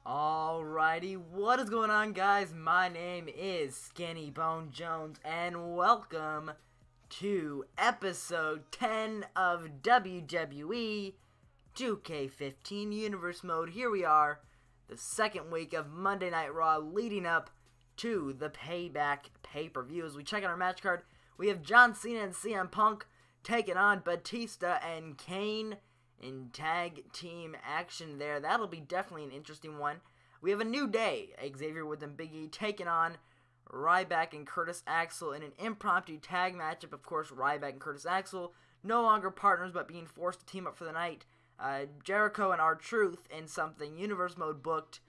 Alrighty, what is going on, guys? My name is Skinny Bone Jones, and welcome to episode 10 of WWE 2K15 Universe Mode. Here we are, the second week of Monday Night Raw, leading up to the Payback pay-per-view. As we check out our match card, we have John Cena and CM Punk taking on Batista and Kane in tag team action there. That'll be definitely an interesting one. We have a New Day, Xavier Woods and Big E taking on Ryback and Curtis Axel in an impromptu tag matchup. Of course, Ryback and Curtis Axel no longer partners but being forced to team up for the night. Jericho and R-Truth in something Universe Mode booked.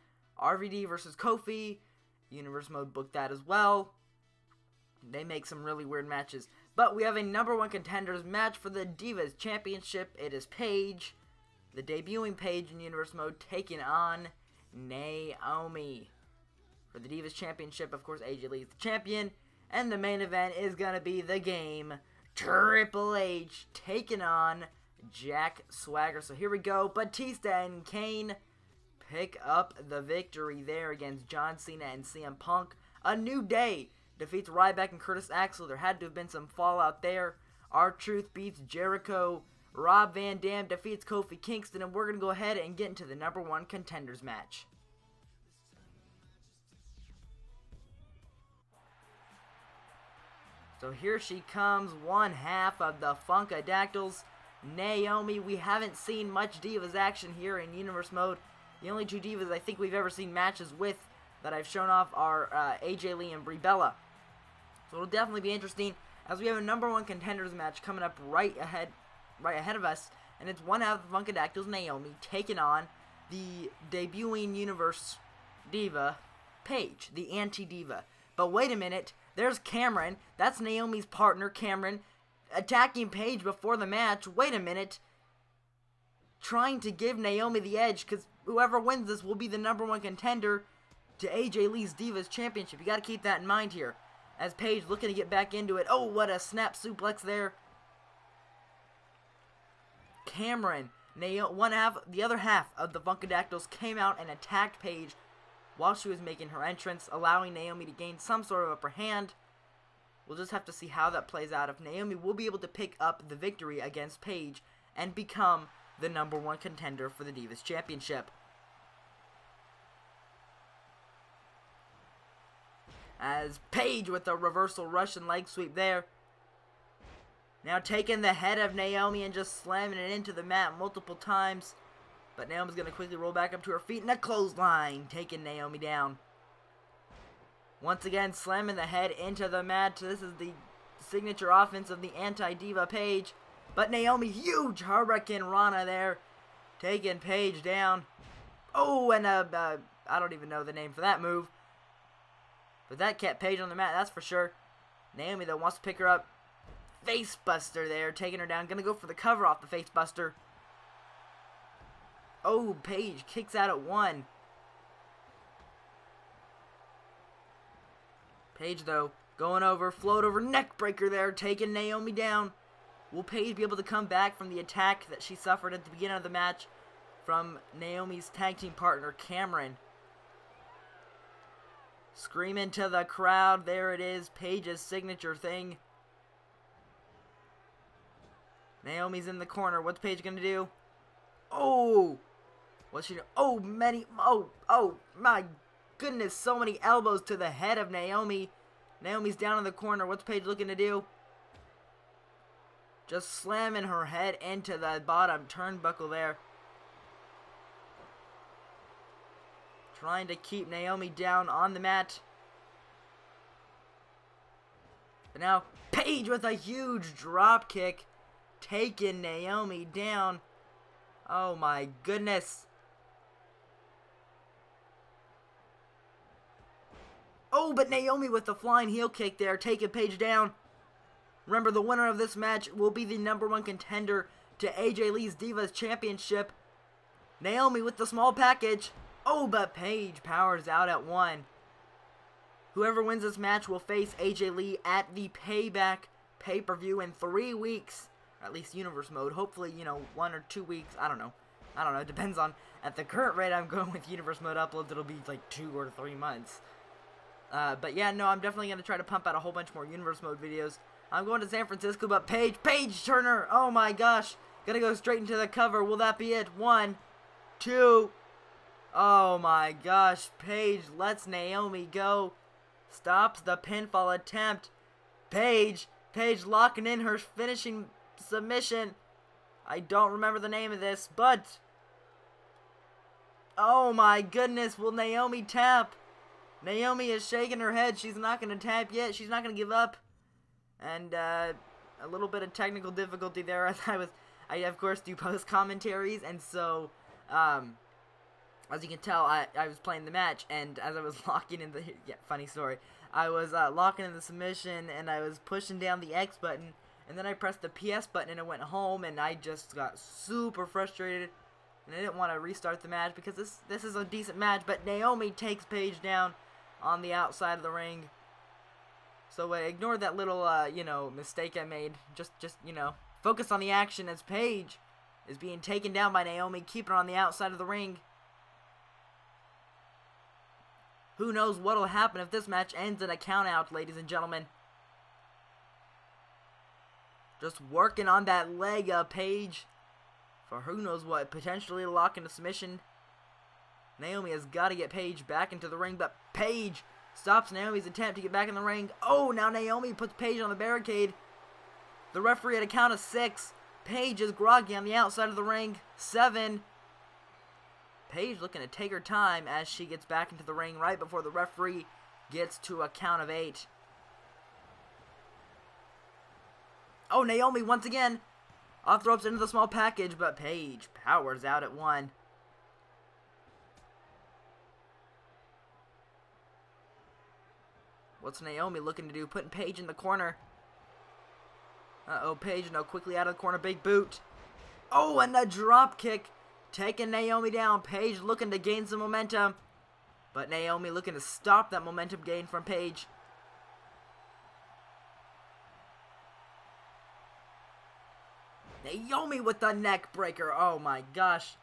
RVD versus Kofi, Universe Mode booked that as well. They make some really weird matches. But we have a number one contenders match for the Divas Championship. It is Paige, the debuting Paige in Universe Mode, taking on Naomi. For the Divas Championship, of course, AJ Lee is the champion. And the main event is going to be the Game. Triple H taking on Jack Swagger. So here we go. Batista and Kane pick up the victory there against John Cena and CM Punk. A New Day defeats Ryback and Curtis Axel. There had to have been some fallout there. R-Truth beats Jericho. Rob Van Dam defeats Kofi Kingston. And we're going to go ahead and get into the number one contenders match. So here she comes, one half of the Funkadactyls, Naomi. We haven't seen much Divas action here in Universe Mode. The only two Divas I think we've ever seen matches with that I've shown off are AJ Lee and Brie Bella. So it'll definitely be interesting as we have a number one contenders match coming up right ahead of us, and it's one half of the Funkadactyls, Naomi, taking on the debuting Universe Diva, Paige, the anti-diva. But wait a minute, there's Cameron. That's Naomi's partner, Cameron, attacking Paige before the match. Wait a minute, trying to give Naomi the edge because whoever wins this will be the number one contender to AJ Lee's Divas Championship. You got to keep that in mind here. As Paige looking to get back into it. Oh, what a snap suplex there. Cameron, the other half of the Funkadactyls came out and attacked Paige while she was making her entrance, allowing Naomi to gain some sort of upper hand. We'll just have to see how that plays out. If Naomi will be able to pick up the victory against Paige and become the number one contender for the Divas Championship. As Paige with a reversal Russian leg sweep there. Now taking the head of Naomi and just slamming it into the mat multiple times. But Naomi's going to quickly roll back up to her feet and a clothesline, taking Naomi down. Once again, slamming the head into the mat. This is the signature offense of the anti-diva Paige. But Naomi, huge Hurricane Rana there, taking Paige down. Oh, and I don't even know the name for that move. But that kept Paige on the mat, that's for sure. Naomi, though, wants to pick her up. Face buster there, taking her down. Gonna go for the cover off the face buster. Oh, Paige kicks out at one. Paige, though, going over, float over, neck breaker there, taking Naomi down. Will Paige be able to come back from the attack that she suffered at the beginning of the match from Naomi's tag team partner, Cameron? Screaming to the crowd. There it is. Paige's signature thing. Naomi's in the corner. What's Paige going to do? Oh! What's she do? Oh, oh, my goodness. So many elbows to the head of Naomi. Naomi's down in the corner. What's Paige looking to do? Just slamming her head into the bottom turnbuckle there. Trying to keep Naomi down on the mat. But now, Paige with a huge drop kick, taking Naomi down. Oh my goodness. Oh, but Naomi with the flying heel kick there, taking Paige down. Remember, the winner of this match will be the number one contender to AJ Lee's Divas Championship. Naomi with the small package. Oh, but Paige powers out at one. Whoever wins this match will face AJ Lee at the Payback pay-per-view in 3 weeks. Or at least Universe Mode. Hopefully, 1 or 2 weeks. I don't know. I don't know, it depends on, at the current rate I'm going with Universe Mode uploads, it'll be like 2 or 3 months. But yeah, no, I'm definitely going to try to pump out a whole bunch more Universe Mode videos. I'm going to San Francisco, but Paige Turner, oh my gosh, gonna go straight into the cover. Will that be it? 1, 2, oh my gosh, Paige lets Naomi go, stops the pinfall attempt. Paige locking in her finishing submission. I don't remember the name of this, but oh my goodness, will Naomi tap? Naomi is shaking her head. She's not going to tap yet. She's not going to give up. And a little bit of technical difficulty there as I of course do post commentaries, and so as you can tell, I was playing the match, and as I was locking in the funny story, I was locking in the submission, and I was pushing down the X button, and then I pressed the PS button and it went home, and I just got super frustrated, and I didn't want to restart the match because this is a decent match. But Naomi takes Paige down on the outside of the ring. So ignore that little mistake I made. Just focus on the action as Paige is being taken down by Naomi, keeping her on the outside of the ring. Who knows what'll happen if this match ends in a countout, ladies and gentlemen. Just working on that leg of Paige for who knows what, potentially a lock into submission. Naomi has got to get Paige back into the ring, but Paige stops Naomi's attempt to get back in the ring. Oh, now Naomi puts Paige on the barricade. The referee at a count of 6. Paige is groggy on the outside of the ring. 7. Paige looking to take her time as she gets back into the ring right before the referee gets to a count of 8. Oh, Naomi once again off the ropes into the small package, but Paige powers out at 1. What's Naomi looking to do? Putting Paige in the corner. Uh-oh, Paige now quickly out of the corner. Big boot. Oh, and the drop kick. Taking Naomi down. Paige looking to gain some momentum. But Naomi looking to stop that momentum gain from Paige. Naomi with the neck breaker. Oh my gosh.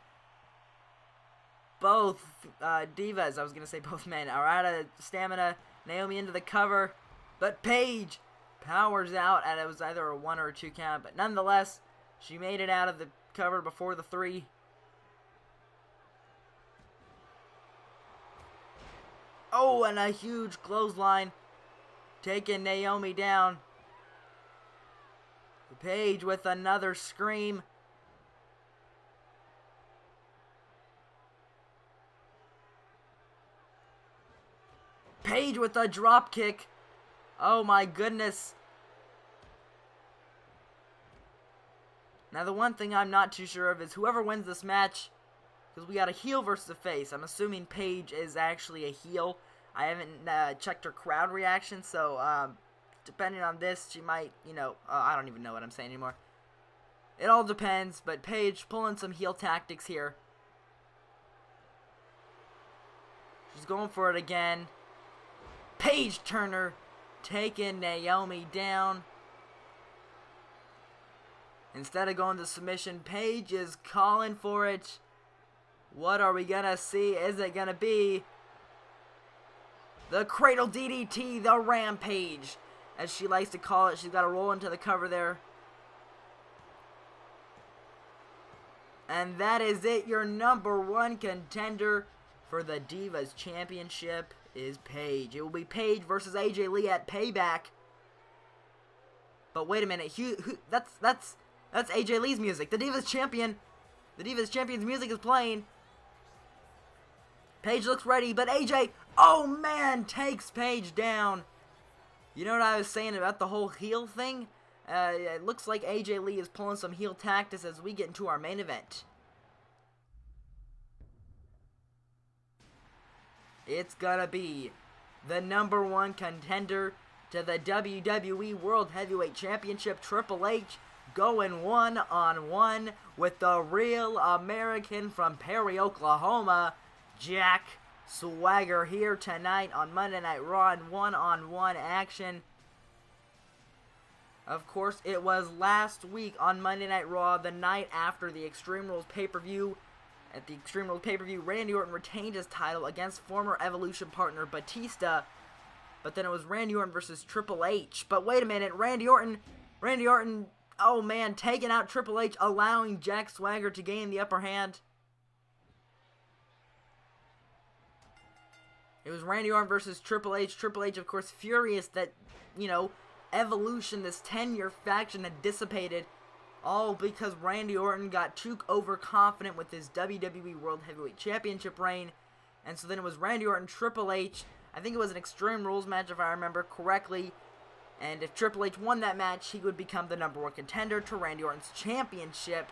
Both divas, I was going to say both men, are out of stamina. Naomi into the cover, but Paige powers out, and it was either a 1 or a 2 count, but nonetheless, she made it out of the cover before the 3. Oh, and a huge clothesline, taking Naomi down. Paige with another scream. Paige with a drop kick. Oh my goodness. Now the one thing I'm not too sure of is whoever wins this match, because we got a heel versus a face. I'm assuming Paige is actually a heel. I haven't checked her crowd reaction, so depending on this, she might, I don't even know what I'm saying anymore. It all depends, but Paige pulling some heel tactics here. She's going for it again. Paige Turner taking Naomi down. Instead of going to submission, Paige is calling for it. What are we going to see? Is it going to be the Cradle DDT, the Rampage, as she likes to call it? She's got to roll into the cover there. And that is it. Your number 1 contender for the Divas Championship is Paige. It will be Paige versus AJ Lee at Payback. But wait a minute, that's AJ Lee's music. The Divas Champion, the Divas Champion's music is playing. Paige looks ready, but AJ, oh man, takes Paige down. You know what I was saying about the whole heel thing? It looks like AJ Lee is pulling some heel tactics as we get into our main event. It's gonna be the number 1 contender to the WWE World Heavyweight Championship, Triple H, going 1-on-1 with the real American from Perry, Oklahoma, Jack Swagger, here tonight on Monday Night Raw in 1-on-1 action. Of course, it was last week on Monday Night Raw, the night after the Extreme Rules pay-per-view, At the Extreme Rules pay-per-view, Randy Orton retained his title against former Evolution partner Batista. But then it was Randy Orton versus Triple H. But wait a minute, Randy Orton, oh man, taking out Triple H, allowing Jack Swagger to gain the upper hand. It was Randy Orton versus Triple H. Triple H, of course, furious that, you know, Evolution, this 10-year faction, had dissipated. All because Randy Orton got too overconfident with his WWE World Heavyweight Championship reign. And so then it was Randy Orton, Triple H. I think it was an Extreme Rules match if I remember correctly. And if Triple H won that match, he would become the #1 contender to Randy Orton's championship.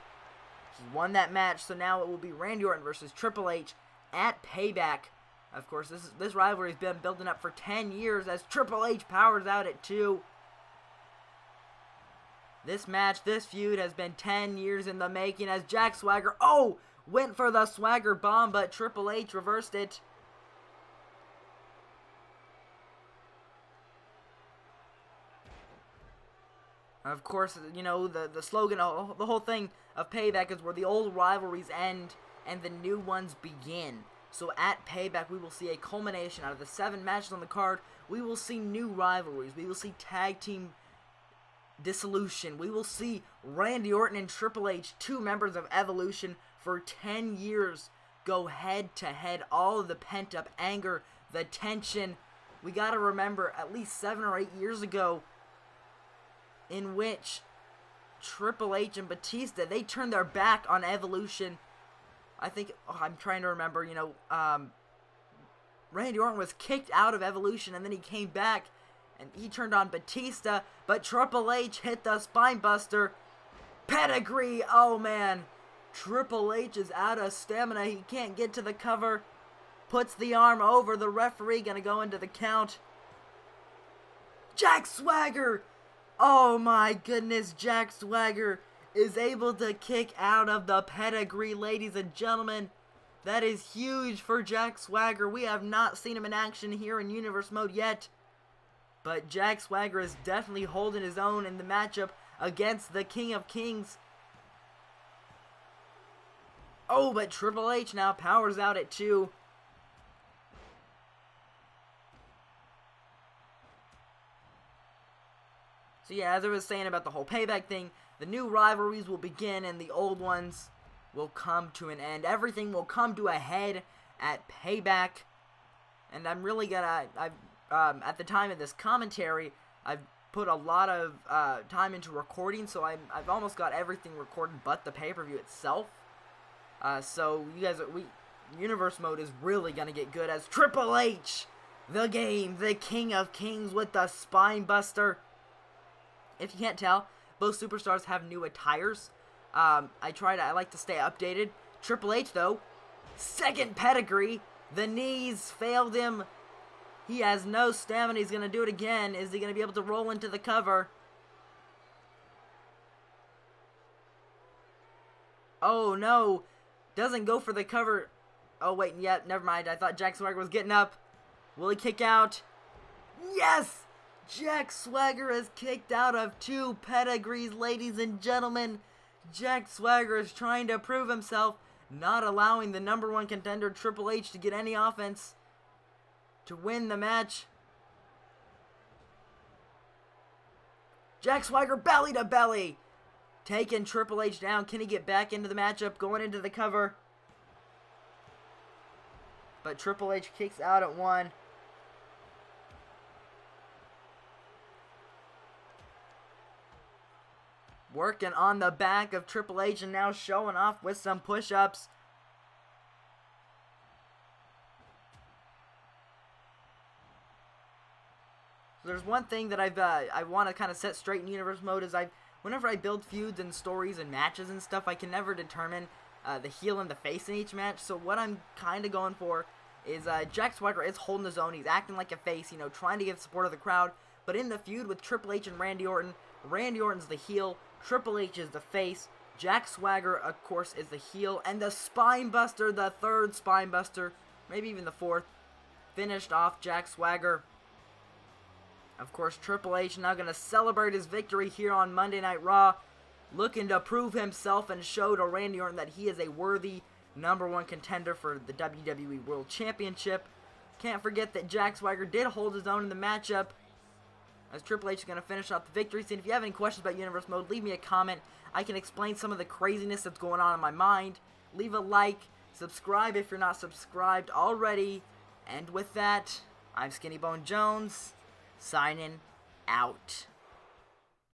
He won that match, so now it will be Randy Orton versus Triple H at Payback. Of course, this rivalry has been building up for 10 years as Triple H powers out at 2. This match, this feud has been 10 years in the making as Jack Swagger, went for the Swagger bomb, but Triple H reversed it. Of course, you know, the slogan, the whole thing of Payback is where the old rivalries end and the new ones begin. So at Payback, we will see a culmination out of the 7 matches on the card. We will see new rivalries. We will see tag team dissolution. We will see Randy Orton and Triple H, 2 members of Evolution, for 10 years go head to head. All of the pent up anger, the tension. We gotta remember at least 7 or 8 years ago, in which Triple H and Batista, they turned their back on Evolution. I think, I'm trying to remember, you know, Randy Orton was kicked out of Evolution and then he came back and he turned on Batista, but Triple H hit the spine buster. Pedigree, oh man. Triple H is out of stamina, he can't get to the cover. Puts the arm over, the referee gonna go into the count. Jack Swagger! Oh my goodness, Jack Swagger is able to kick out of the pedigree, ladies and gentlemen. That is huge for Jack Swagger. We have not seen him in action here in Universe Mode yet. But Jack Swagger is definitely holding his own in the matchup against the King of Kings. Oh, but Triple H now powers out at 2. So yeah, as I was saying about the whole Payback thing, the new rivalries will begin and the old ones will come to an end. Everything will come to a head at Payback. And I'm really gonna, at the time of this commentary, I've put a lot of time into recording, so I've almost got everything recorded but the pay-per-view itself. So you guys, Universe Mode is really gonna get good as Triple H, the game, the King of Kings with the Spine Buster. If you can't tell, both superstars have new attires. I like to stay updated. Triple H, though, 2nd pedigree. The knees failed him. He has no stamina. He's going to do it again. Is he going to be able to roll into the cover? Oh, no. Doesn't go for the cover. Oh, wait, yeah, never mind. I thought Jack Swagger was getting up. Will he kick out? Yes! Jack Swagger is kicked out of 2 pedigrees, ladies and gentlemen. Jack Swagger is trying to prove himself, not allowing the #1 contender Triple H to get any offense to win the match. Jack Swagger belly to belly, taking Triple H down. Can he get back into the matchup, going into the cover? But Triple H kicks out at 1. Working on the back of Triple H and now showing off with some push-ups. There's one thing that I want to kind of set straight in Universe Mode is whenever I build feuds and stories and matches and stuff, I can never determine the heel and the face in each match. So what I'm kind of going for is Jack Swagger is holding his own. He's acting like a face, you know, trying to get the support of the crowd. But in the feud with Triple H and Randy Orton's the heel. Triple H is the face. Jack Swagger, of course, is the heel. And the Spine Buster, the 3rd Spine Buster, maybe even the 4th, finished off Jack Swagger. Of course, Triple H now going to celebrate his victory here on Monday Night Raw, looking to prove himself and show to Randy Orton that he is a worthy #1 contender for the WWE World Championship. Can't forget that Jack Swagger did hold his own in the matchup, as Triple H is going to finish off the victory scene. If you have any questions about Universe Mode, leave me a comment. I can explain some of the craziness that's going on in my mind. Leave a like, subscribe if you're not subscribed already. And with that, I'm Skinny Bone Jones, signing out.